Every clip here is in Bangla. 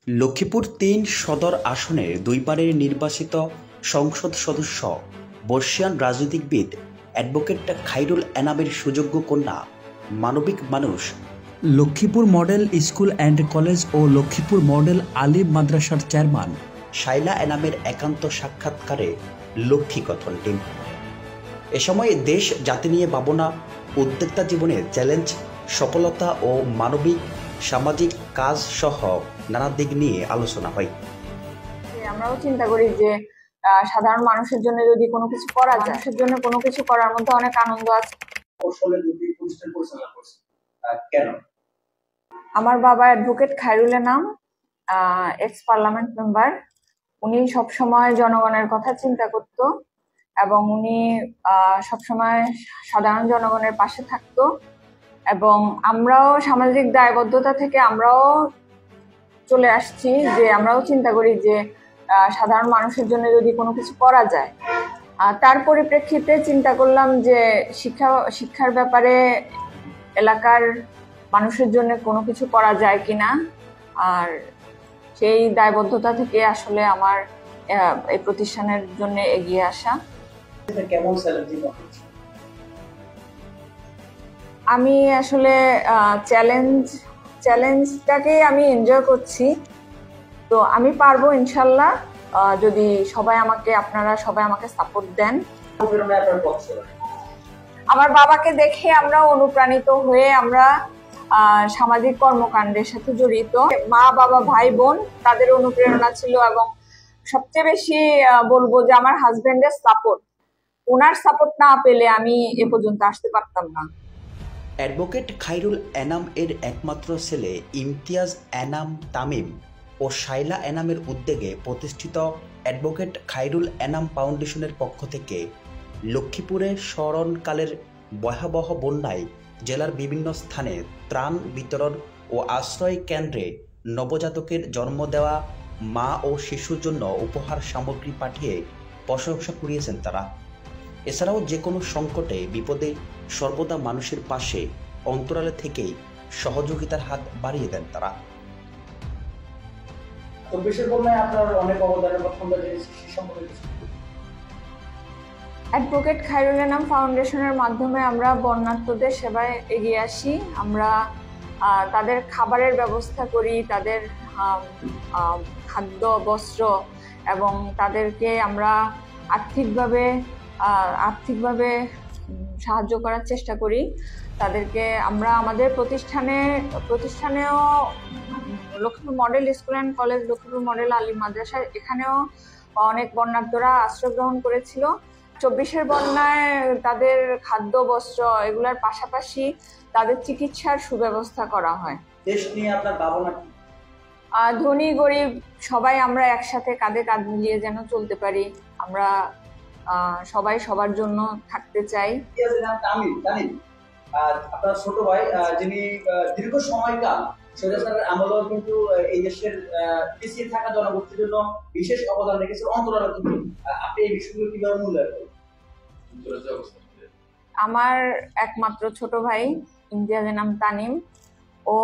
লক্ষ্মীপুর-৩ সদর আসনের দুইবারের নির্বাচিত সংসদ সদস্য বর্ষীয়ান রাজনীতিবিদ অ্যাডভোকেট খায়রুল এনামের সুযোগ্য কন্যা মানবিক মানুষ Lakshmipur model school and college ও লক্ষ্মীপুর মডেল আলিম মাদ্রাসার চেয়ারম্যান শাইলা এনামের একান্ত সাক্ষাৎকারে লক্ষ্মী কথন টিম। এ সময় দেশ জাতি নিয়ে ভাবনা, উদ্যোক্তা জীবনের চ্যালেঞ্জ, সফলতা ও মানবিক সামাজিক কাজ সহ নানা দিক নিয়ে আলোচনা হয়। আমরাও চিন্তা করি যে সাধারণ মানুষের জন্য যদি কোনো কিছু করা যায়, মানুষের জন্য কোনো কিছু করার মধ্যে অনেক আনন্দ আছে। কেন? আমার বাবা advocate Khairul Enam, x parliament member. উনি সবসময় জনগণের কথা চিন্তা করতো এবং উনি সবসময় সাধারণ জনগণের পাশে থাকতো এবং আমরাও সামাজিক দায়বদ্ধতা থেকে আমরাও চলে আসছি যে আমরাও চিন্তা করি যে সাধারণ মানুষের জন্য যদি কোনো কিছু করা যায়। তার পরিপ্রেক্ষিতে চিন্তা করলাম যে শিক্ষার ব্যাপারে এলাকার মানুষের জন্য কোনো কিছু করা যায় কিনা, আর সেই দায়বদ্ধতা থেকে আসলে আমার এই প্রতিষ্ঠানের জন্য এগিয়ে আসা। আমি আসলে চ্যালেঞ্জটাকে আমি এনজয় করছি, তো আমি পারবো ইনশাল্লাহ, যদি আপনারা সবাই আমাকে সাপোর্ট দেন। আমার বাবাকে দেখে আমরা অনুপ্রাণিত হয়ে আমরা সামাজিক কর্মকাণ্ডের সাথে জড়িত। মা, বাবা, ভাই, বোন তাদের অনুপ্রেরণা ছিল এবং সবচেয়ে বেশি বলবো যে আমার হাজবেন্ডের সাপোর্ট। ওনার সাপোর্ট না পেলে আমি এ পর্যন্ত আসতে পারতাম না। অ্যাডভোকেট খায়রুল এনাম এর একমাত্র ছেলে ইমতিয়াজ এনাম তামিম ও শাইলা এনামের উদ্যোগে প্রতিষ্ঠিত অ্যাডভোকেট খায়রুল এনাম ফাউন্ডেশনের পক্ষ থেকে লক্ষ্মীপুরে স্মরণকালের ভয়াবহ বন্যায় জেলার বিভিন্ন স্থানে ত্রাণ বিতরণ ও আশ্রয় কেন্দ্রে নবজাতকের জন্ম দেওয়া মা ও শিশুর জন্য উপহার সামগ্রী পাঠিয়ে প্রশংসা কুড়িয়েছেন তারা। এছাড়াও যে কোনো সংকটে বিপদে সর্বদা মানুষের পাশে অন্তরালে থেকেই সহযোগিতার হাত বাড়িয়ে দেন তারা। অ্যাডভোকেট খায়রুল এনাম ফাউন্ডেশনের মাধ্যমে আমরা বন্যার্তদের সেবায় এগিয়ে আসি। আমরা তাদের খাবারের ব্যবস্থা করি, তাদের খাদ্য, বস্ত্র এবং তাদেরকে আমরা আর্থিকভাবে সাহায্য করার চেষ্টা করি। তাদেরকে আমরা আমাদের প্রতিষ্ঠানেও Lakshmipur model school and college, Lakshmipur model আলিম মাদ্রাসা, এখানেও অনেক বন্যার্তরা আশ্রয় গ্রহণ করেছিল। 24-এর বন্যায় তাদের খাদ্য, বস্ত্র এগুলোর পাশাপাশি তাদের চিকিৎসার সুব্যবস্থা করা হয়। দেশ নিয়ে আপনার ভাবনা কি? ধনী গরিব সবাই আমরা একসাথে কাঁধে কাঁধ মিলিয়ে যেন চলতে পারি, আমরা সবাই সবার জন্য থাকতে চাই। আপনার ছোট ভাই যিনি দীর্ঘ সময়কাল স্বৈরাচারের আমলেও কিন্তু এই দেশের পিছিয়ে থাকা জনগোষ্ঠীর জন্য বিশেষ অবদান রেখেছেন অন্তরালে থেকে, আপনি এই বিষয়গুলো কিভাবে মূল্যায়ন করেন? আমার একমাত্র ছোট ভাই ইমতিয়াজ এনাম তানিম, ও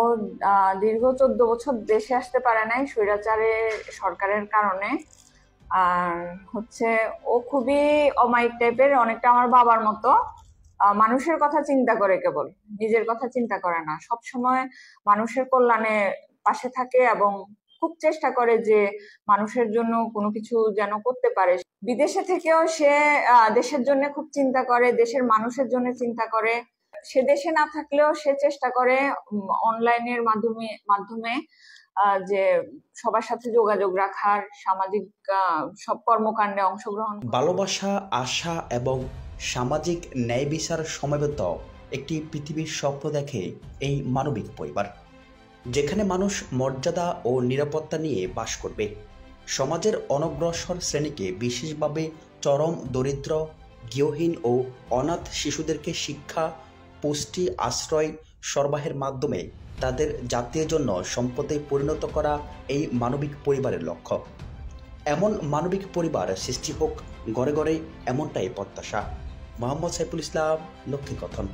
দীর্ঘ 14 বছর দেশে আসতে পারে নাই স্বৈরাচারের সরকারের কারণে। আর ও খুবই অমায়িক টাইপের, অনেকটা আমার বাবার মতো। মানুষের কথা চিন্তা করে, কেবল নিজের কথা চিন্তা করে না, সব সময় মানুষের কল্যাণে পাশে থাকে এবং খুব চেষ্টা করে যে মানুষের জন্য কোনো কিছু যেন করতে পারে। বিদেশে থেকেও সে দেশের জন্য খুব চিন্তা করে, দেশের মানুষের জন্য চিন্তা করে। সে দেশে না থাকলেও সে চেষ্টা করে অনলাইনের মাধ্যমে যে সবার সাথে যোগাযোগ রাখার, সামাজিক সব কর্মকাণ্ডে অংশগ্রহণ। ভালোবাসা, আশা এবং সামাজিক ন্যায় বিচার সমবেত একটি পৃথিবীর স্বপ্ন দেখে এই মানবিক পরিবার, যেখানে মানুষ মর্যাদা ও নিরাপত্তা নিয়ে বাস করবে। সমাজের অনগ্রসর শ্রেণীকে, বিশেষভাবে চরম দরিদ্র, গৃহহীন ও অনাথ শিশুদেরকে শিক্ষা, পুষ্টি, আশ্রয় সরবরাহের মাধ্যমে তাদের জাতীয় জন্য সম্পদে পরিণত করা এই মানবিক পরিবারের লক্ষ্য। এমন মানবিক পরিবার সৃষ্টি হোক ঘরে ঘরে, এমনটাই প্রত্যাশা। মোহাম্মদ সাইফুল ইসলাম, লক্ষ্মী কথন।